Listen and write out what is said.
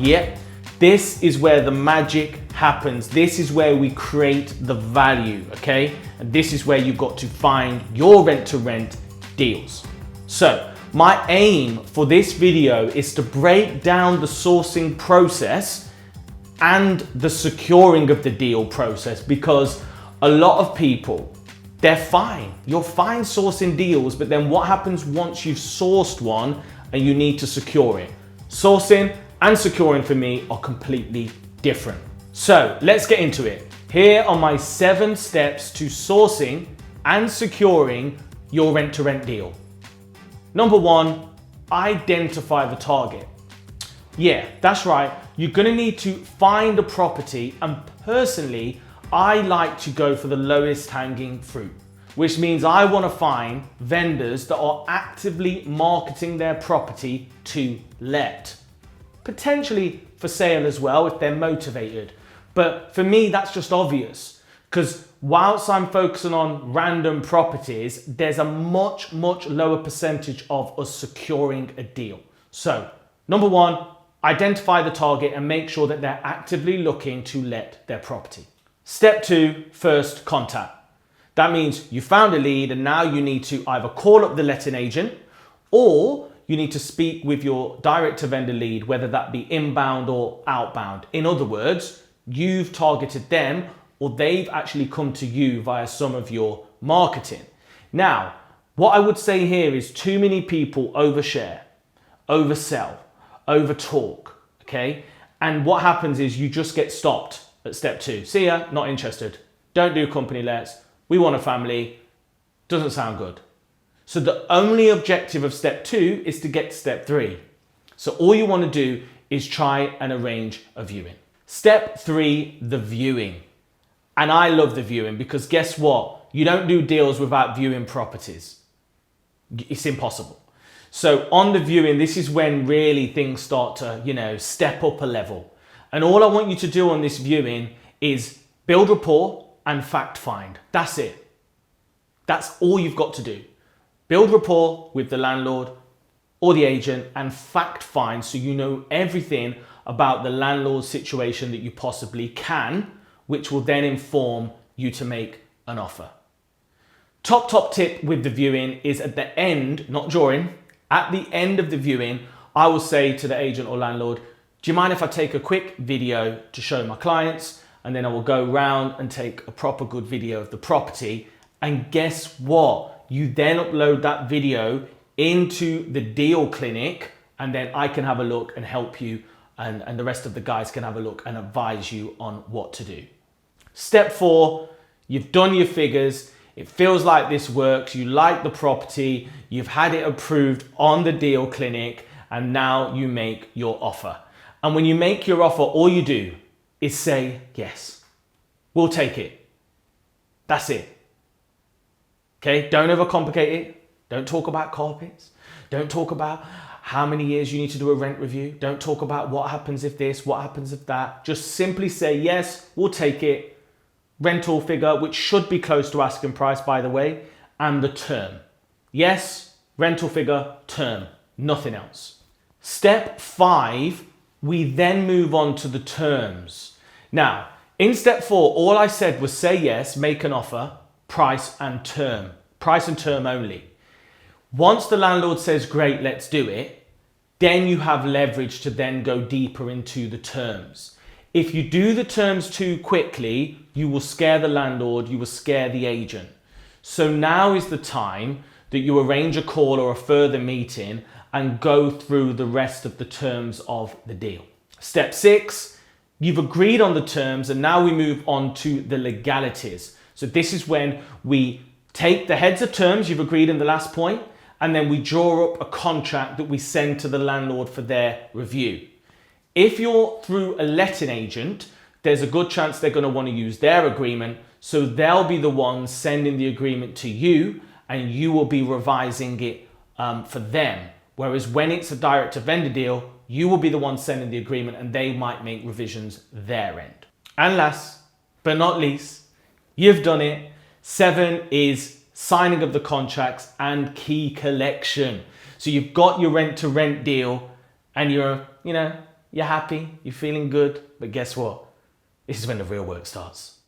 Yep, this is where the magic happens. This is where we create the value, okay? And this is where you've got to find your rent-to-rent deals. So my aim for this video is to break down the sourcing process and the securing of the deal process, because a lot of people, they're fine. You're fine sourcing deals, but then what happens once you've sourced one and you need to secure it? Sourcing and securing for me are completely different. So let's get into it. Here are my 7 steps to sourcing and securing your rent-to-rent deal. Number 1, identify the target. Yeah, that's right. You're gonna need to find a property, and personally, I like to go for the lowest hanging fruit, which means I wanna find vendors that are actively marketing their property to let. Potentially for sale as well if they're motivated. But for me, that's just obvious, because whilst I'm focusing on random properties, there's a much lower percentage of us securing a deal. So number 1, identify the target and make sure that they're actively looking to let their property. Step 2, first contact. That means you found a lead and now you need to either call up the letting agent or you need to speak with your direct to vendor lead, whether that be inbound or outbound. In other words, you've targeted them or they've actually come to you via some of your marketing. Now, what I would say here is too many people overshare, oversell, overtalk, okay? And what happens is you just get stopped at step 2. See ya, not interested. Don't do company lets. We want a family. Doesn't sound good. So the only objective of step 2 is to get to step 3. So all you want to do is try and arrange a viewing. Step 3, the viewing. And I love the viewing because guess what? You don't do deals without viewing properties. It's impossible. So on the viewing, this is when really things start to, step up a level. And all I want you to do on this viewing is build rapport and fact find. That's it. That's all you've got to do. Build rapport with the landlord or the agent and fact find so you know everything about the landlord's situation that you possibly can, which will then inform you to make an offer. Top tip with the viewing is at the end, not during, at the end of the viewing, I will say to the agent or landlord, do you mind if I take a quick video to show my clients? And then I will go round and take a proper good video of the property. And guess what? You then upload that video into the deal clinic and then I can have a look and help you and the rest of the guys can have a look and advise you on what to do. Step 4, you've done your figures. It feels like this works. You like the property. You've had it approved on the deal clinic and now you make your offer. And when you make your offer, all you do is say, yes, we'll take it. That's it. Okay, don't overcomplicate it. Don't talk about carpets. Don't talk about how many years you need to do a rent review. Don't talk about what happens if this, what happens if that. Just simply say, yes, we'll take it. Rental figure, which should be close to asking price, by the way, and the term. Yes, rental figure, term, nothing else. Step 5, we then move on to the terms. Now, in step 4, all I said was say yes, make an offer, price and term only. Once the landlord says, great, let's do it, then you have leverage to then go deeper into the terms. If you do the terms too quickly, you will scare the landlord, you will scare the agent. So now is the time that you arrange a call or a further meeting and go through the rest of the terms of the deal. Step 6, you've agreed on the terms and now we move on to the legalities. So this is when we take the heads of terms you've agreed in the last point and then we draw up a contract that we send to the landlord for their review. If you're through a letting agent, there's a good chance they're going to want to use their agreement. So they'll be the ones sending the agreement to you and you will be revising it for them. Whereas when it's a direct to vendor deal, you will be the one sending the agreement and they might make revisions their end. And last but not least, you've done it. 7 is signing of the contracts and key collection. So you've got your rent to rent deal and you're, you're happy, you're feeling good, but guess what? This is when the real work starts.